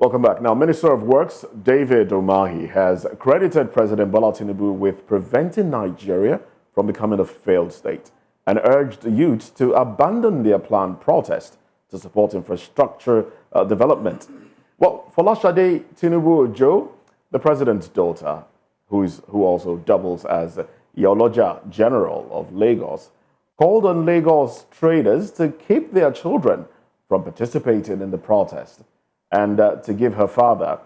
Welcome back. Now, Minister of Works David Umahi has credited President Bola Tinubu with preventing Nigeria from becoming a failed state and urged youth to abandon their planned protest to support infrastructure development. Well, Folashade Tinubu Ojo, the president's daughter, who also doubles as Iyaloja General of Lagos, called on Lagos traders to keep their children from participating in the protest and to give her father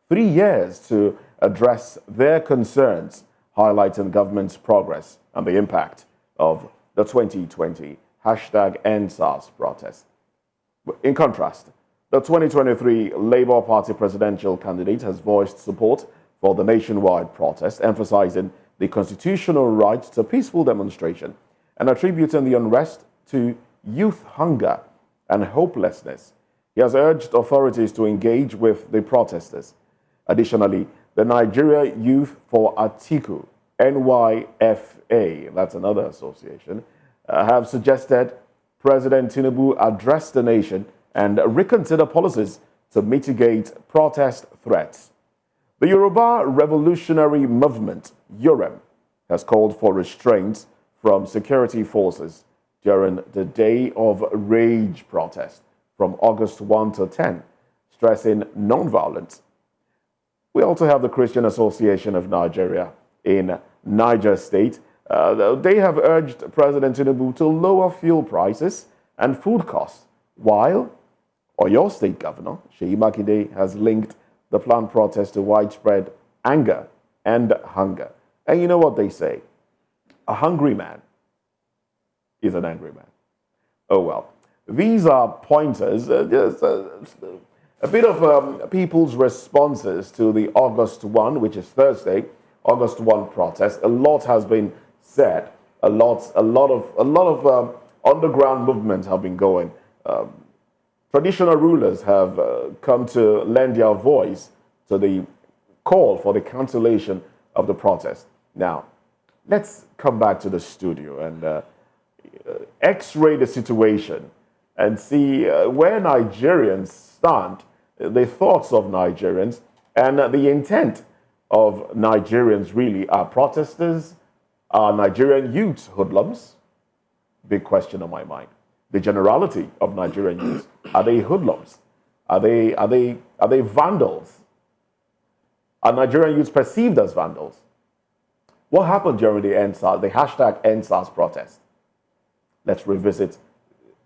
3 years to address their concerns, highlighting government's progress and the impact of the 2020 #EndSARS protest. In contrast, the 2023 Labour Party presidential candidate has voiced support for the nationwide protest, emphasizing the constitutional right to peaceful demonstration and attributing the unrest to youth hunger and hopelessness. He has urged authorities to engage with the protesters. Additionally, the Nigeria Youth for Atiku, NYFA, that's another association, have suggested President Tinubu address the nation and reconsider policies to mitigate protest threats. The Yoruba Revolutionary Movement, YOREM, has called for restraints from security forces during the Day of Rage protest from August 1 to 10, stressing nonviolence. We also have the Christian Association of Nigeria in Niger State. They have urged President Tinubu to lower fuel prices and food costs, while Oyo State Governor Seyi Makinde has linked the planned protest to widespread anger and hunger. And you know what they say? A hungry man is an angry man. Oh well. These are pointers, just a bit of people's responses to the August 1, which is Thursday, August 1 protest. A lot has been said. A lot of underground movements have been going. Traditional rulers have come to lend their voice to the call for the cancellation of the protest. Now, let's come back to the studio and x-ray the situation and see where Nigerians stand, the thoughts of Nigerians, and the intent of Nigerians really. Are protesters, are Nigerian youths hoodlums? Big question on my mind. The generality of Nigerian youths, are they hoodlums? Are they vandals? Are Nigerian youths perceived as vandals? What happened during the EndSARS, the #EndSARS protest? Let's revisit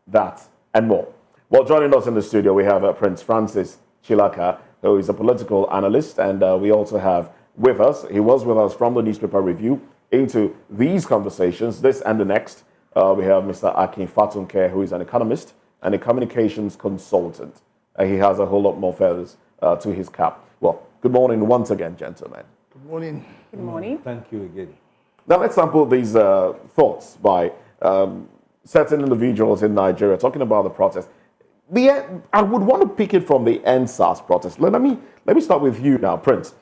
that and more. Well, joining us in the studio, we have Prince Francis Chilaka, who is a political analyst, and we also have with us, he was with us from the newspaper review into these conversations, this and the next. We have Mr. Akin Fatunke, who is an economist and a communications consultant. He has a whole lot more feathers to his cap. Well, good morning once again, gentlemen. Good morning. Good morning. Thank you again. Now, let's sample these thoughts by certain individuals in Nigeria talking about the protest. I would want to pick it from the EndSARS protest. Let me start with you now, Prince.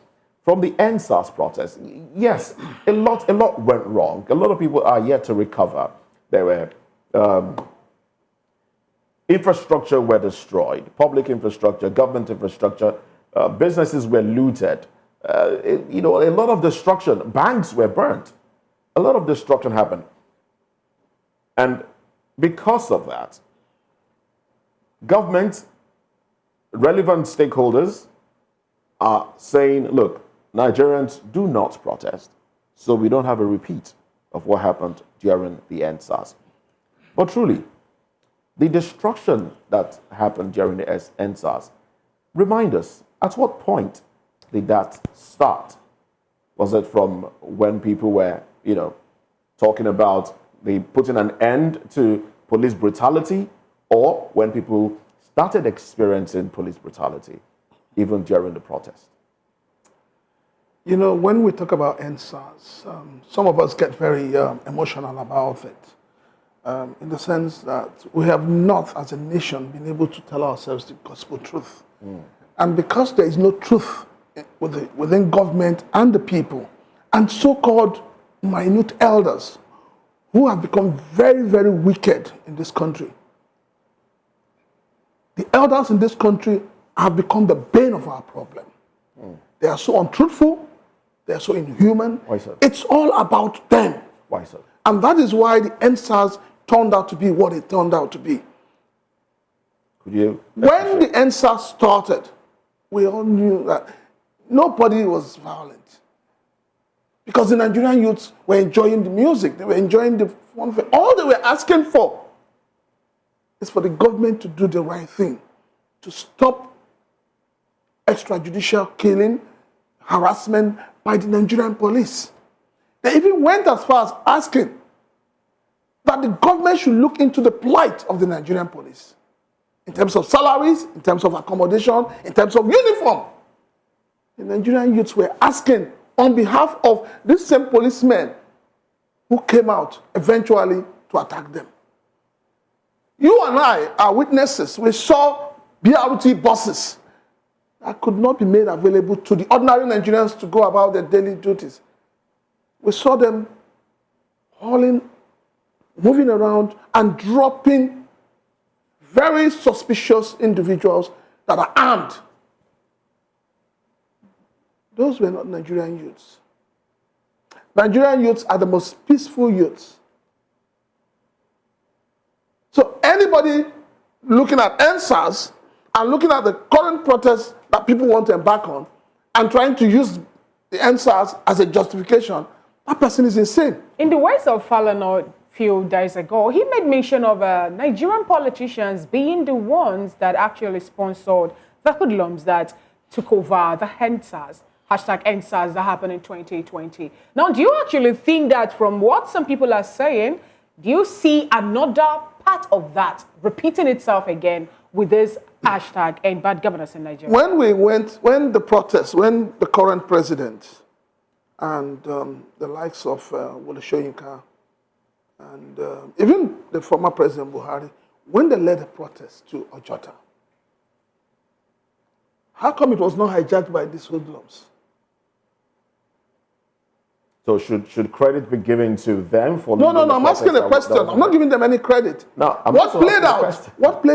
From the EndSARS protest, yes, a lot went wrong. A lot of people are yet to recover. There were infrastructure were destroyed, public infrastructure, government infrastructure, businesses were looted. A lot of destruction. Banks were burnt. A lot of destruction happened. And because of that, government, relevant stakeholders are saying, look, Nigerians do not protest, so we don't have a repeat of what happened during the EndSARS. But truly, the destruction that happened during the EndSARS, remind us, at what point did that start? Was it from when people were, talking about the putting an end to police brutality, or when people started experiencing police brutality, even during the protest? You know, when we talk about EndSARS, some of us get very emotional about it, in the sense that we have not, as a nation, been able to tell ourselves the gospel truth. And because there is no truth within government and the people, and so-called minute elders who have become very, very wicked in this country. The elders in this country have become the bane of our problem. They are so untruthful. They are so inhuman. Why so? It's all about them. Why so? And that is why the NSAS turned out to be what it turned out to be. Could you? When the NSAS started, we all knew that nobody was violent. Because the Nigerian youths were enjoying the music, they were enjoying the fun. All they were asking for is for the government to do the right thing, to stop extrajudicial killing, harassment by the Nigerian police. They even went as far as asking that the government should look into the plight of the Nigerian police in terms of salaries, in terms of accommodation, in terms of uniform. The Nigerian youths were asking on behalf of these same policemen who came out eventually to attack them. You and I are witnesses. We saw BRT buses that could not be made available to the ordinary Nigerians to go about their daily duties. We saw them hauling, moving around and dropping very suspicious individuals that are armed. Those were not Nigerian youths. Nigerian youths are the most peaceful youths. So anybody looking at NSAS and looking at the current protests that people want to embark on and trying to use the NSAS as a justification, that person is insane. In the words of Falana a few days ago, he made mention of Nigerian politicians being the ones that actually sponsored the hoodlums that took over the NSAS. #NSAS that happened in 2020. Now, do you actually think that from what some people are saying, do you see another part of that repeating itself again with this hashtag and bad governance in Nigeria? When the current president and the likes of Wole Soyinka and even the former President Buhari, when they led the protest to Ojota, how come it was not hijacked by these hoodlums? So should credit be given to them for? No. I'm asking a question. I'm not giving them any credit. No. What played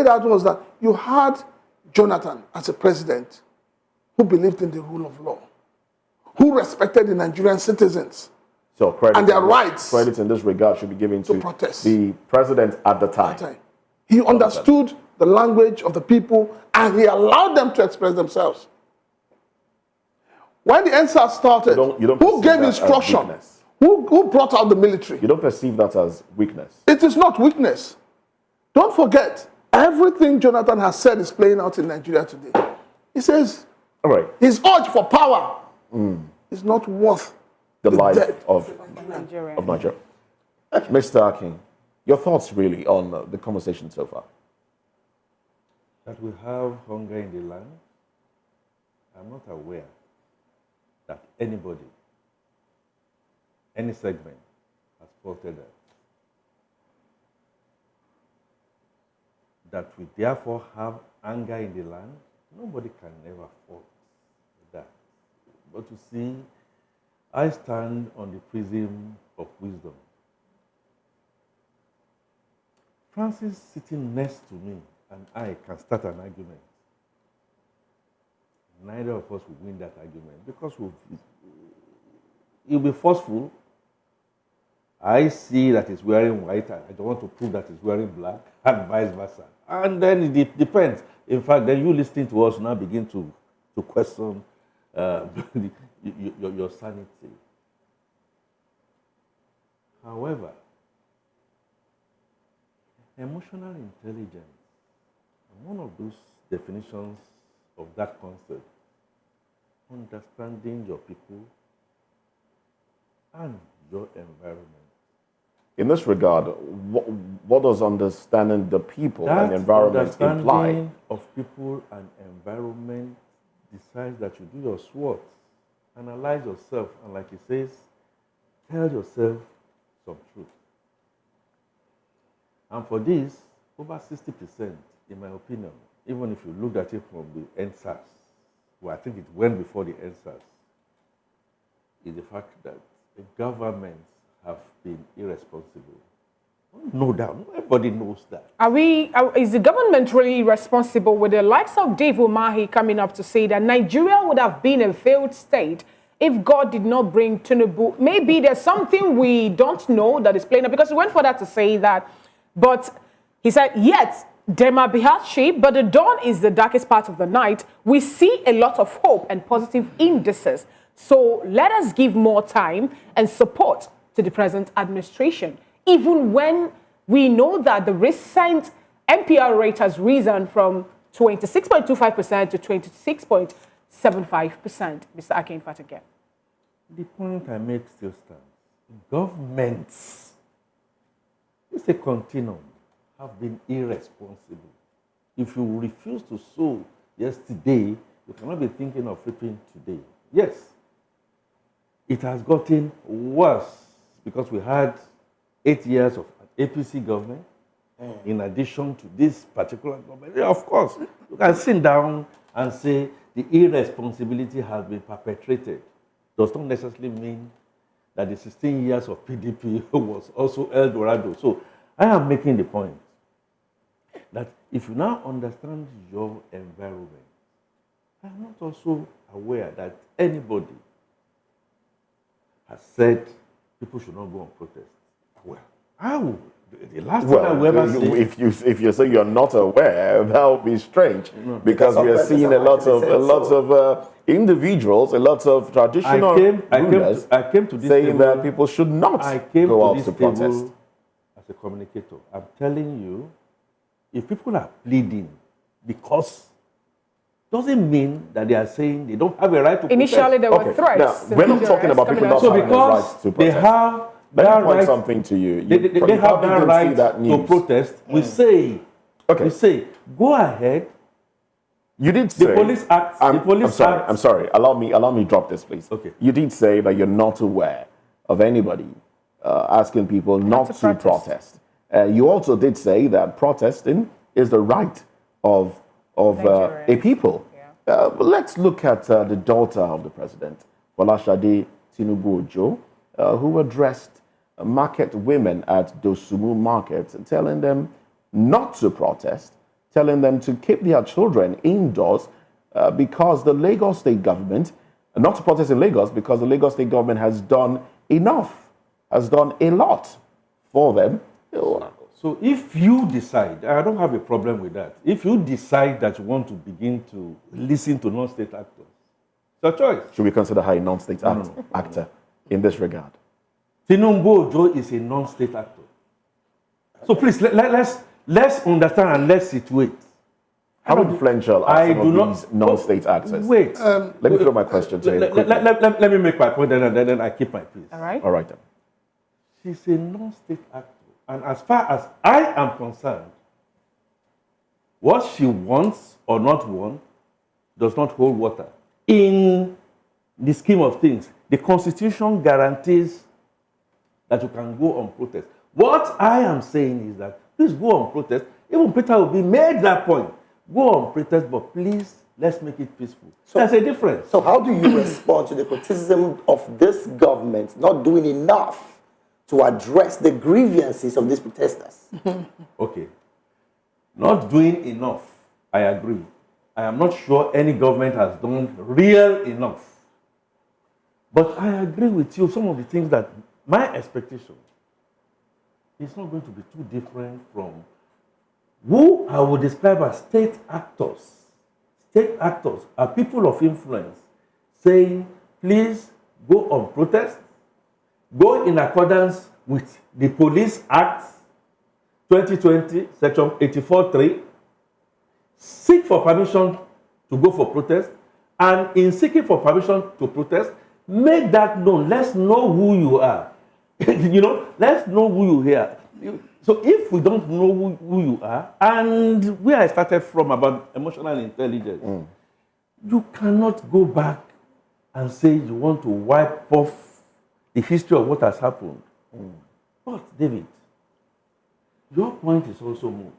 out was that you had Jonathan as a president who believed in the rule of law, who respected the Nigerian citizens. So credit and their rights. Credit in this regard should be given to protest. The president at the time. He understood the language of the people and he allowed them to express themselves. When the NSAS started, you don't who gave instruction? Who brought out the military? You don't perceive that as weakness. It is not weakness. Don't forget, everything Jonathan has said is playing out in Nigeria today. He says, all right, his urge for power is not worth the life of Nigeria. Mr. Akin, your thoughts really on the conversation so far? That we have hunger in the land, I'm not aware that anybody, any segment, has spotted that. That we therefore have anger in the land, nobody can ever fault that. But you see, I stand on the prism of wisdom. Francis sitting next to me and I can start an argument. Neither of us will win that argument because he'll be forceful. I see that he's wearing white, and I don't want to prove that he's wearing black, and vice versa. And then it depends. In fact, then you listening to us now begin to question your sanity. However, emotional intelligence, one of those definitions of that concept, understanding your people and your environment. In this regard, what does understanding the people and environment imply? Understanding of people and environment decides that you do your SWOT, analyze yourself, and like he says, tell yourself some truth. And for this, over 60%, in my opinion, even if you look at it from the NSAS, well, I think it went before the NSAS, is the fact that the governments have been irresponsible. No doubt. Everybody knows that. Is the government really responsible with the likes of Dave Umahi coming up to say that Nigeria would have been a failed state if God did not bring Tinubu? Maybe there's something we don't know that is playing out, because he went further to say that, but he said, yet there might be hardship, but the dawn is the darkest part of the night. We see a lot of hope and positive indices. So let us give more time and support to the present administration, even when we know that the recent MPR rate has risen from 26.25% to 26.75%. Mr. Akin Fatake. The point I make still stands. Governments, it's a continuum, have been irresponsible. If you refuse to sow yesterday, you cannot be thinking of reaping today. Yes, it has gotten worse because we had 8 years of APC government in addition to this particular government. Yeah, of course, you can sit down and say the irresponsibility has been perpetrated. Does not necessarily mean that the 16 years of PDP was also El Dorado. So I am making the point that if you now understand your environment, I am not also aware that anybody has said people should not go on protest. Well, how? The last thing I will ever say, if you say you're not aware, that would be strange, because we are seeing a lot of individuals, a lot of traditional rulers I came to this saying table, that people should not go out to protest. As a communicator, I'm telling you, if people are pleading because doesn't mean that they are saying they don't have a right to protest. Initially, there were threats. Now, we're not talking about people not having the right to protest. They have Let me point right, something to you. They have that right to protest. We say, go ahead. You did say the police act. I'm sorry. Allow me drop this, please. Okay. You did say that you're not aware of anybody asking people not to protest. You also did say that protesting is the right of a people. Yeah. Let's look at the daughter of the president, Folashade Tinubu Ojo, who addressed market women at Dosumu Market, telling them not to protest, telling them to keep their children indoors because the Lagos state government, not to protest in Lagos because the Lagos state government has done enough, has done a lot for them. So if you decide, I don't have a problem with that. If you decide that you want to begin to listen to non-state actors, it's your choice. Should we consider her a non-state actor in this regard? Tinubu Ojo is a non-state actor. So please, let's understand and let's situate. How influential are some of these non-state actors? Wait. Let me throw my question to you. Let me make my point and then I keep my peace. All right. All right then. She's a non-state actor. And as far as I am concerned, what she wants or not want does not hold water. In the scheme of things, the Constitution guarantees that you can go on protest. What I am saying is that please go on protest. Even Peter Obi made that point. Go on protest, but please, let's make it peaceful. So, there's a difference. So how do you respond to the criticism of this government not doing enough to address the grievances of these protesters? Okay. Not doing enough, I agree. I am not sure any government has done real enough. But I agree with you, some of the things that my expectation is not going to be too different from who I would describe as state actors. State actors are people of influence saying, please go on protest, go in accordance with the Police Act 2020, Section 84.3, seek for permission to go for protest, and in seeking for permission to protest, make that known. Let's know who you are. Let's know who you are. So if we don't know who you are, and where I started from about emotional intelligence, you cannot go back and say you want to wipe off the history of what has happened. But, David, your point is also moved.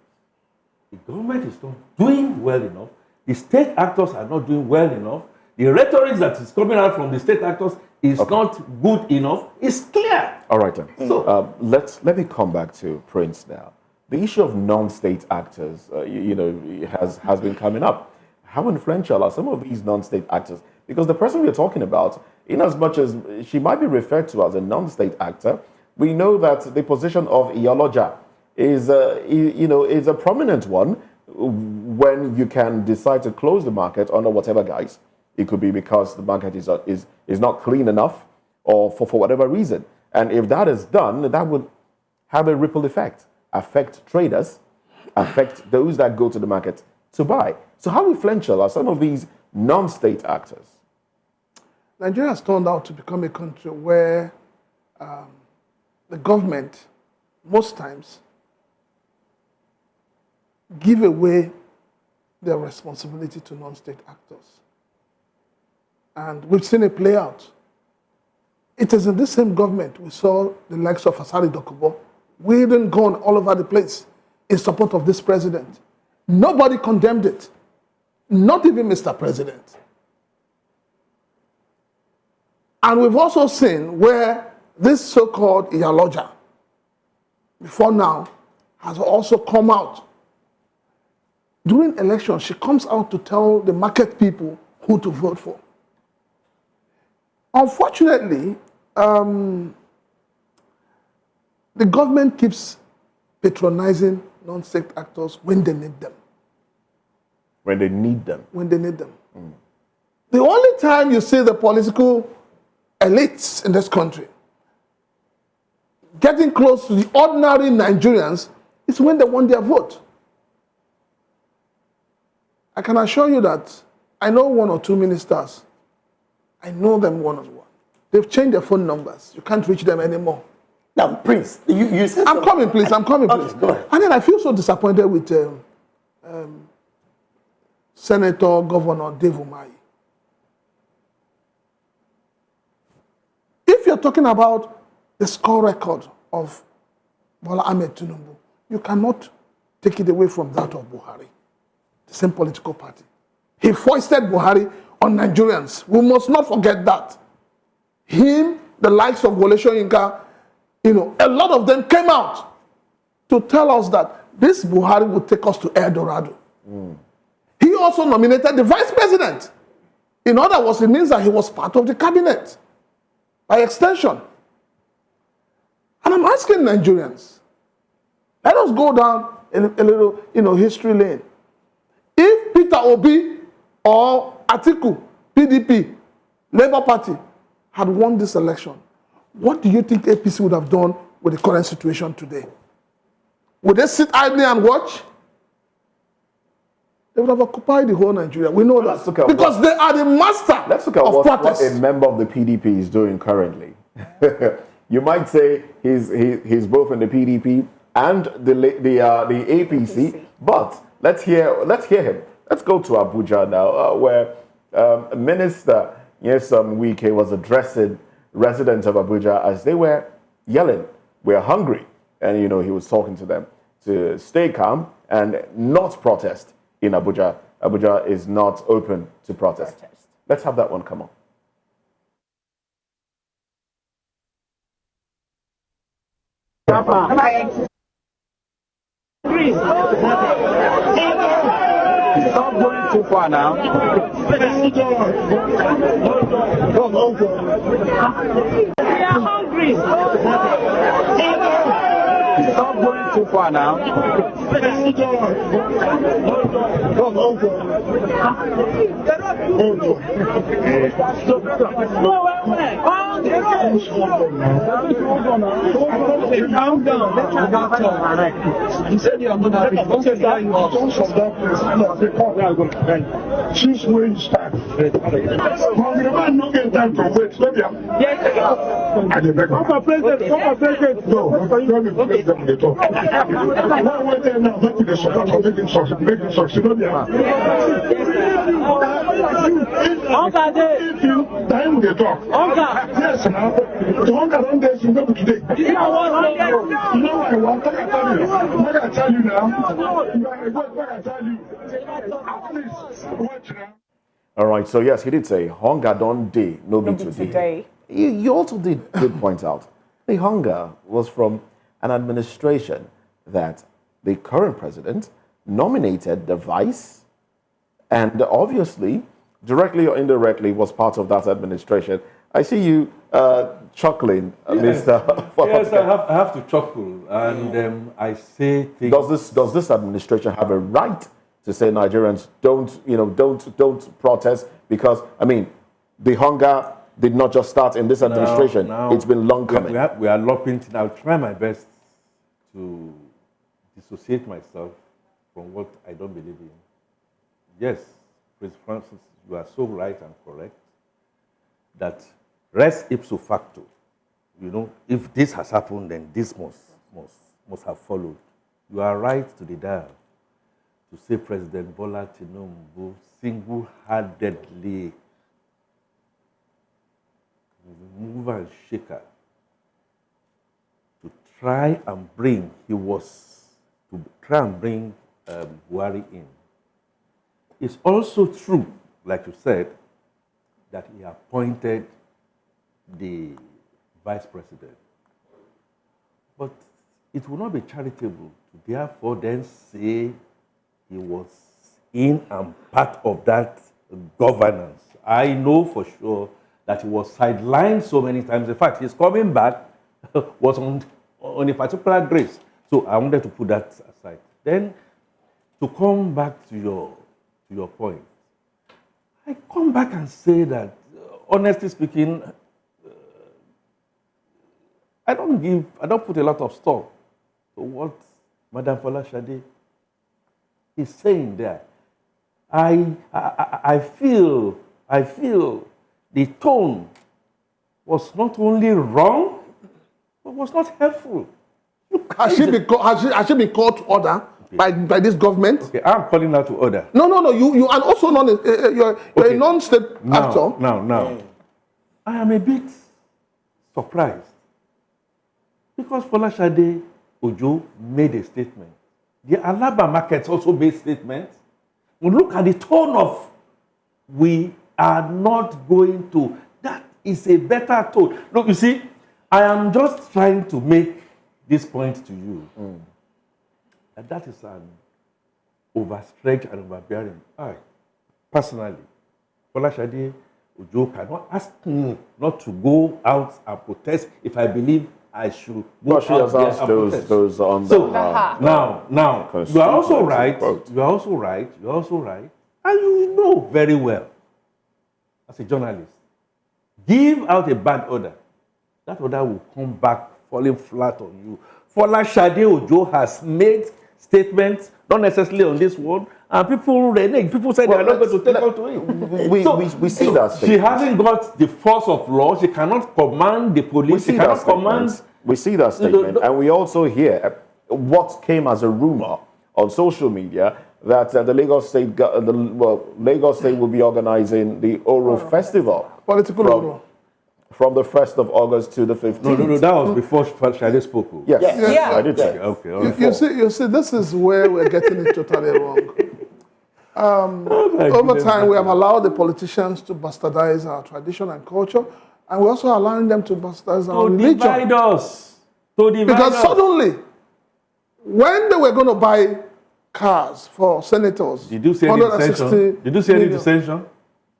The government is not doing well enough. The state actors are not doing well enough. The rhetoric that is coming out from the state actors is not good enough, it's clear. All right, then. So let me come back to Prince now. The issue of non-state actors, has been coming up. How influential are some of these non-state actors? Because the person we're talking about, in as much as she might be referred to as a non-state actor, we know that the position of Iyaloja is a prominent one when you can decide to close the market under whatever guise. It could be because the market is not clean enough, or for whatever reason. And if that is done, that would have a ripple effect, affect traders, affect those that go to the market to buy. So how influential are some of these non-state actors? Nigeria has turned out to become a country where the government, most times, give away their responsibility to non-state actors. And we've seen it play out. It is in this same government we saw the likes of Asari Dokubo wheeling gone all over the place in support of this president. Nobody condemned it, not even Mr. President. And we've also seen where this so-called Iyaloja, before now, has also come out. During elections, she comes out to tell the market people who to vote for. Unfortunately, the government keeps patronizing non-state actors when they need them. When they need them. When they need them. The only time you see the political elites in this country getting close to the ordinary Nigerians is when they want their vote. I can assure you that I know one or two ministers. I know them one-on-one. They've changed their phone numbers. You can't reach them anymore. Now, Prince, you said I'm coming, please. I'm coming, please. Okay, go ahead. And then I feel so disappointed with Senator Governor Dave Umahi. If you're talking about the score record of Bola Ahmed Tinubu, you cannot take it away from that of Buhari, the same political party. He foisted Buhari on Nigerians. We must not forget that. Him, the likes of Wole Soyinka, a lot of them came out to tell us that this Buhari would take us to El Dorado. He also nominated the vice president. In other words, it means that he was part of the cabinet, by extension. And I'm asking Nigerians, let us go down a little, history lane. If Peter Obi or Atiku, PDP, Labour Party, had won this election, what do you think APC would have done with the current situation today? Would they sit idly and watch? They would have occupied the whole Nigeria. We know that. Because they are the master Let's look at of protest. what a member of the PDP is doing currently. You might say he's both in the PDP and the APC, but let's hear him. Let's go to Abuja now, where Minister Nyesom Wike was addressing residents of Abuja as they were yelling, "We're hungry," and he was talking to them to stay calm and not protest in Abuja. Abuja is not open to protest. Let's have that one come on. Stop going too far now. We are hungry. Stop going too far now. Calm down. You said you are going to choose where you stand. But the man not get time to wait. Let me President. No, let me place them in the top. Now wait there now, make the support of making succeed. If you time with the talk. Yes, now. The hunger on this you go today. You know what I want to tell you. What I tell you now. What I tell you. At least watch now. All right, so yes, he did say, hunger don't day, no be today. you also did point out the hunger was from an administration that the current president nominated the vice, and obviously, directly or indirectly, was part of that administration. I see you chuckling, Mr. Yes, I have to chuckle, and I say things. Does this administration have a right to say Nigerians don't protest? Because I mean, the hunger did not just start in this administration. Now, it's been long coming. We are lopping. I'll try my best to dissociate myself from what I don't believe in. Yes, Prince Francis, you are so right and correct that res ipso facto, if this has happened, then this must have followed. You are right to the dial to say President Bola Tinubu single-handedly mover and shaker to try and bring Buhari in. It's also true, like you said, that he appointed the vice president. But it will not be charitable to therefore then say he was in and part of that governance. I know for sure that he was sidelined so many times. In fact, his coming back was on a particular grace. So I wanted to put that aside. Then, to come back to your point, I come back and say that, honestly speaking, I don't put a lot of stock to what Madam Folashade is saying there. I feel the tone was not only wrong, but was not helpful. Has she been called to order by this government? Okay, I'm calling her to order. No. You are also you're a non-state actor. Now, I am a bit surprised because Folashade Ojo made a statement. The Alaba markets also made statements. We look at the tone of, we are not going to. That is a better tone. Look, you see, I am just trying to make this point to you. And that is an overstretch and overbearing. I, personally, Folashade Ojo cannot ask me not to go out and protest if I believe I should go out there and protest. Those on So the now, you are also right. You are also right. And you know very well, as a journalist, give out a bad order. That order will come back falling flat on you. Folashade Ojo has made statements, not necessarily on this one, and people say they are not going to take on to it. We see that statement. She hasn't got the force of law. She cannot command the police. She cannot command. We see that statement, and we also hear what came as a rumor on social media that the Lagos State, Lagos State will be organizing the Oro Festival. Political Oro. From the 1st of August to the 15th. No, that was before Shade spoke. Yes. Yeah. I did say. Okay. You see, this is where we're getting it totally wrong. Over time, we have allowed the politicians to bastardize our tradition and culture, and we're also allowing them to bastardize our religion. Divide us. Because suddenly, when they were going to buy cars for senators, did you see any dissension? Did you see any dissension?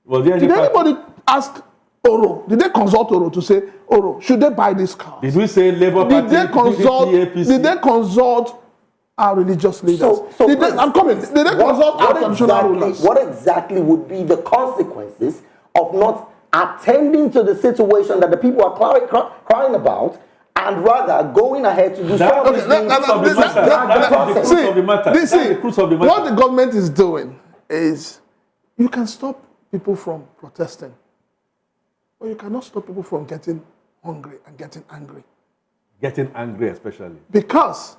Was there any did anybody ask Oro? Did they consult Oro to say, Oro, should they buy this car? Did we say Labour Party? Did they consult our religious leaders? Did they consult our traditional rulers? What exactly would be the consequences of not attending to the situation that the people are crying about, and rather going ahead to do something? What the government is doing is, you can stop people from protesting, but you cannot stop people from getting hungry and getting angry. Getting angry especially. Because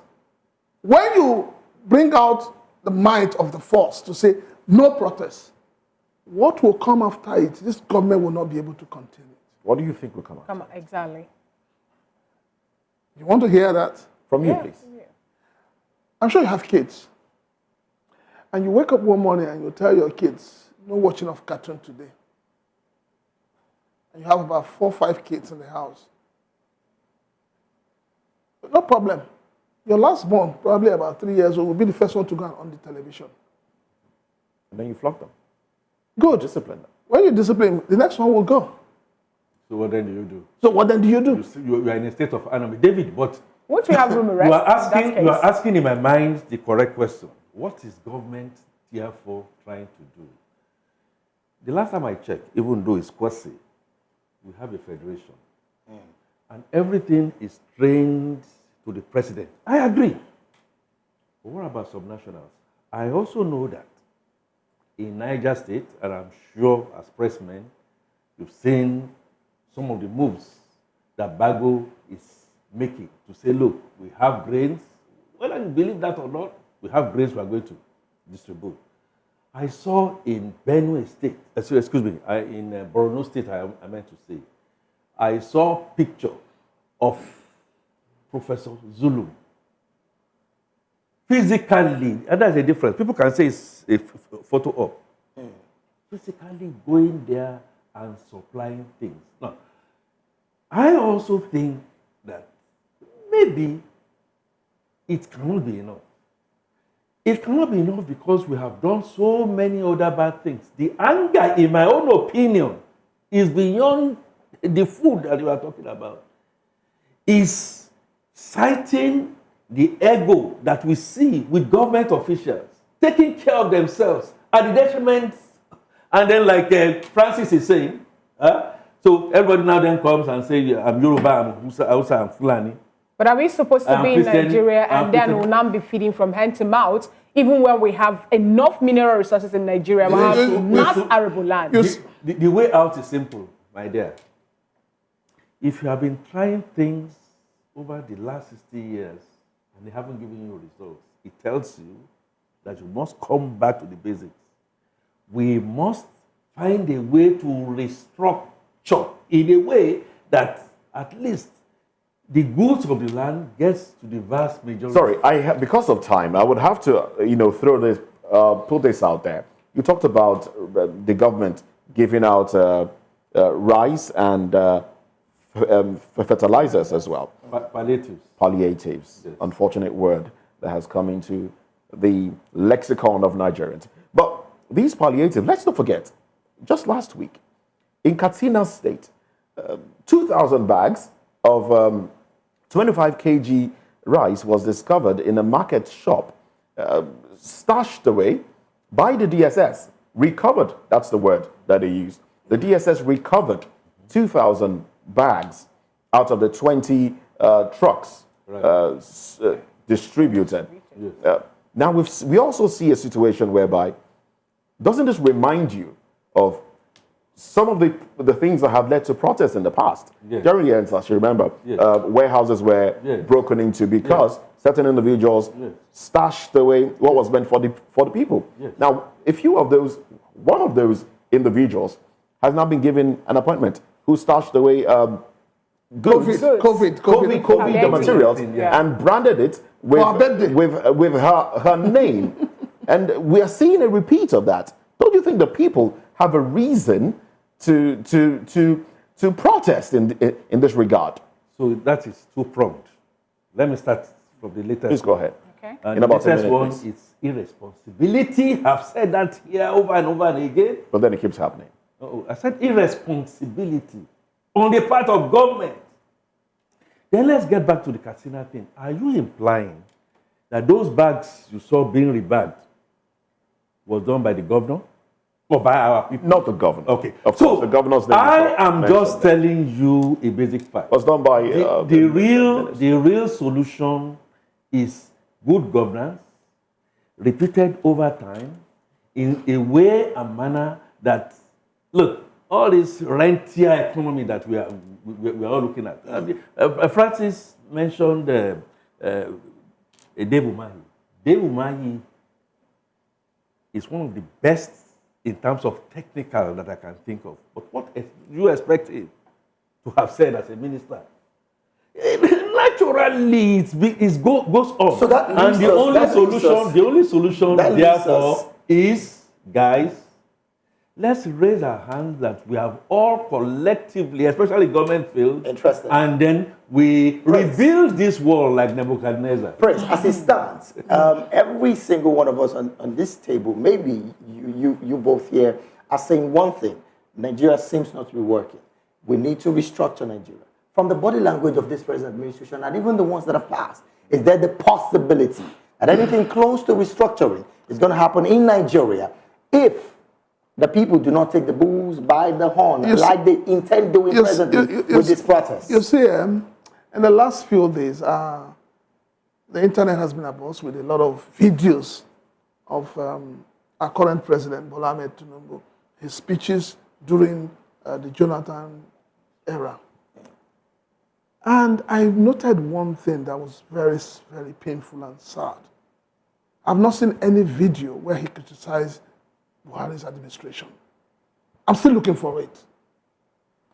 when you bring out the might of the force to say no protest, what will come after it, this government will not be able to continue. What do you think will come out? Exactly. You want to hear that? From you, please. Yeah. I'm sure you have kids. And you wake up one morning and you tell your kids, no watching of cartoon today. and you have about 4 or 5 kids in the house, no problem. Your last born, probably about 3 years old, will be the first one to go on the television. And then you flog them. Good. Discipline them. When you discipline, the next one will go. So what then do you do? So what then do you do? You are in a state of anarchy. David, but Won't we have room arrest? you are asking in my mind the correct question. What is government therefore trying to do? The last time I checked, even though it's quasi, we have a federation. And everything is trained to the president. I agree. But what about subnationals? I also know that in Niger State, and I'm sure as pressmen, you've seen some of the moves that Bago is making to say, look, we have grains. Whether you believe that or not, we have grains we are going to distribute. I saw in Benue State, excuse me, in Borno State, I meant to say, I saw a picture of Professor Zulu. Physically, and that's a difference. People can say it's a photo op. Physically going there and supplying things. Now, I also think that maybe it cannot be enough. It cannot be enough because we have done so many other bad things. The anger, in my own opinion, is beyond the food that you are talking about. Is citing the ego that we see with government officials taking care of themselves at the detriment, and then like Francis is saying, so everybody now then comes and says, I'm Yoruba, I'm Hausa, I'm Fulani. But are we supposed to be in Nigeria and then we'll not be feeding from hand to mouth, even when we have enough mineral resources in Nigeria? We have mass arable land. The way out is simple, my dear. If you have been trying things over the last 60 years and they haven't given you results, it tells you that you must come back to the basics. We must find a way to restructure in a way that at least the goods of the land gets to the vast majority. Sorry, because of time, I would have to, throw this, put this out there. You talked about the government giving out rice and fertilizers as well. Palliatives. Palliatives. Yes. Unfortunate word that has come into the lexicon of Nigerians. But these palliatives, let's not forget, just last week, in Katsina State, 2,000 bags of 25 kg rice was discovered in a market shop, stashed away by the DSS. Recovered, that's the word that they used. The DSS recovered 2,000 bags out of the 20 trucks distributed. Yes. Now, we also see a situation whereby, doesn't this remind you of some of the things that have led to protests in the past? Yes. During the NSAS, you remember, yes. Warehouses were broken into because certain individuals stashed away what was meant for the people. Yes. Now, one of those individuals has now been given an appointment who stashed away COVID materials and branded it with her name. And we are seeing a repeat of that. Don't you think the people have a reason to protest in this regard? So that is two-pronged. Let me start from the latest. Please go ahead. Okay. And the latest one is irresponsibility. I've said that here over and over and again. But then it keeps happening. Oh, I said irresponsibility on the part of government. Then let's get back to the Katsina thing. Are you implying that those bags you saw being rebagged was done by the governor or by our people? Not the governor. Okay. Of course, the governor's name. I am just telling you a basic fact. It was done by the real solution is good governance, repeated over time, in a way and manner that, look, all this rentier economy that we are all looking at. Francis mentioned Dave Umahi. Dave Umahi is one of the best in terms of technical that I can think of. But what do you expect him to have said as a minister? Naturally, it goes on. So that and the only solution, therefore, is, guys, let's raise our hands that we have all collectively, especially government fields, Interesting. and then we rebuild this world like Nebuchadnezzar. Prince, as it stands, every single one of us on this table, maybe you both here, are saying one thing. Nigeria seems not to be working. We need to restructure Nigeria. From the body language of this present administration, and even the ones that have passed, is there the possibility that anything close to restructuring is going to happen in Nigeria if the people do not take the bulls by the horn like they intend doing presently with this protest? You see, in the last few days, the internet has been abuzz with a lot of videos of our current president, Bola Ahmed Tinubu, his speeches during the Jonathan era. And I noted one thing that was very, very painful and sad. I've not seen any video where he criticized Buhari's administration. I'm still looking for it.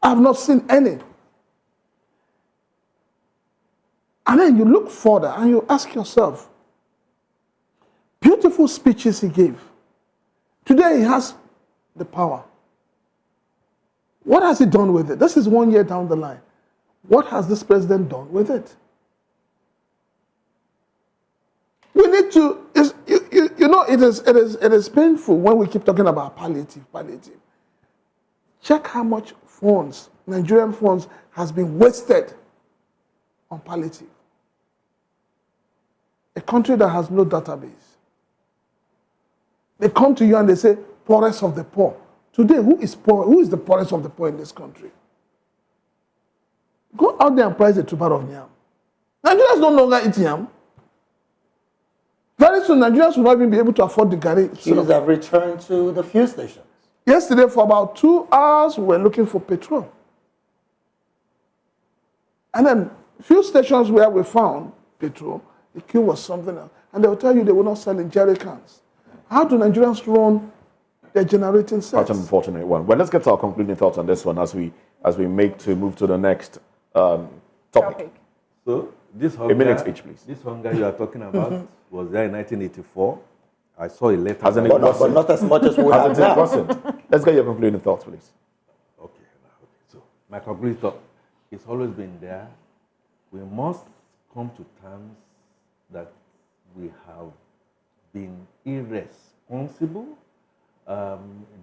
I have not seen any. And then you look further and you ask yourself, beautiful speeches he gave. Today he has the power. What has he done with it? This is 1 year down the line. What has this president done with it? We need to, you know, it is painful when we keep talking about palliative. Check how much funds, Nigerian funds, has been wasted on palliative. A country that has no database. They come to you and they say, poorest of the poor. Today, who is poor? Who is the poorest of the poor in this country? Go out there and price a tuber of yam. Nigerians no longer eat yam. Very soon, Nigerians will not even be able to afford the garri. Queues have returned to the fuel stations. Yesterday, for about 2 hours, we were looking for petrol. And then, few stations where we found petrol, the queue was something else. And they will tell you they will not sell in jerry cans. How do Nigerians run their generating sets? Such an unfortunate one. Well, let's get to our concluding thoughts on this one as we move to the next topic. So this A minute each, please. This hunger you are talking about was there in 1984. I saw a letter. Hasn't it But worsened? not as much as we have Hasn't it now. worsened? Let's get your concluding thoughts, please. Okay. So my concluding thought, it's always been there. We must come to terms that we have been irresponsible.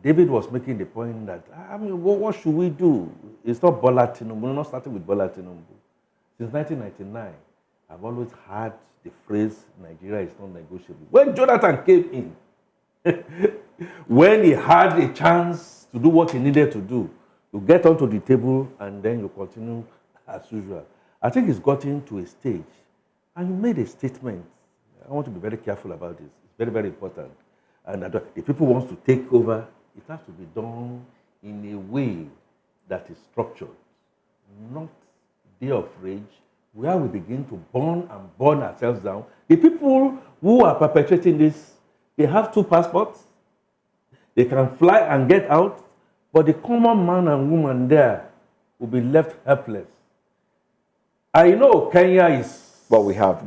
David was making the point that, I mean, what should we do? It's not Bola Tinubu. We're not starting with Bola Tinubu. Since 1999, I've always had the phrase, Nigeria is not negotiable. When Jonathan came in, when he had a chance to do what he needed to do, you get onto the table and then you continue as usual. I think it's gotten to a stage, and you made a statement. I want to be very careful about this. It's very, very important. And if people want to take over, it has to be done in a way that is structured, not day of rage, where we begin to burn ourselves down. The people who are perpetrating this, they have 2 passports. They can fly and get out, but the common man and woman there will be left helpless. I know Kenya is... Well, we have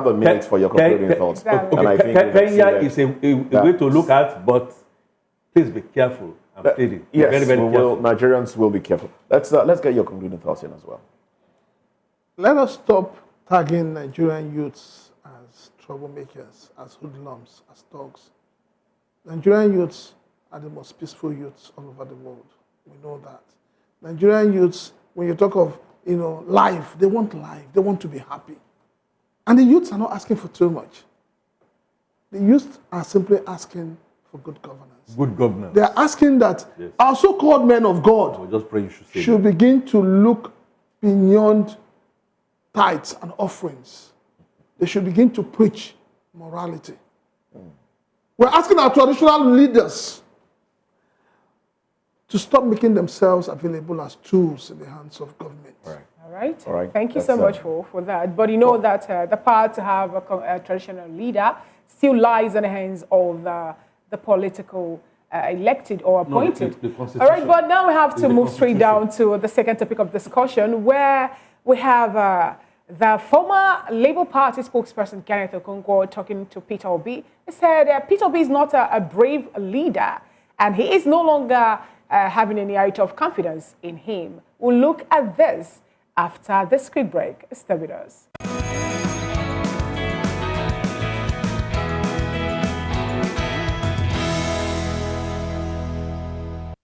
a minute for your concluding thoughts. Exactly. And I think Kenya is a way to look at, but please be careful. I'm pleading. Yes, Very, very careful. Nigerians will be careful. Let's get your concluding thoughts in as well. Let us stop tagging Nigerian youths as troublemakers, as hoodlums, as thugs. Nigerian youths are the most peaceful youths all over the world. We know that. Nigerian youths, when you talk of life, they want life. They want to be happy. And the youths are not asking for too much. The youths are simply asking for good governance. Good governance. They are asking that our so-called men of God I just pray you should say should begin to look beyond tithes and offerings. They should begin to preach morality. We're asking our traditional leaders to stop making themselves available as tools in the hands of government. All right. All right. Thank you so much for that. But you know that the power to have a traditional leader still lies in the hands of the political elected or appointed. The Constitution. All right, but now we have to The move straight Constitution. down to the second topic of discussion, where we have the former Labour Party spokesperson, Kenneth Okonkwo, talking to Peter Obi. He said Peter Obi is not a brave leader, and he is no longer having any iota of confidence in him. We'll look at this after this quick break. Stay with us.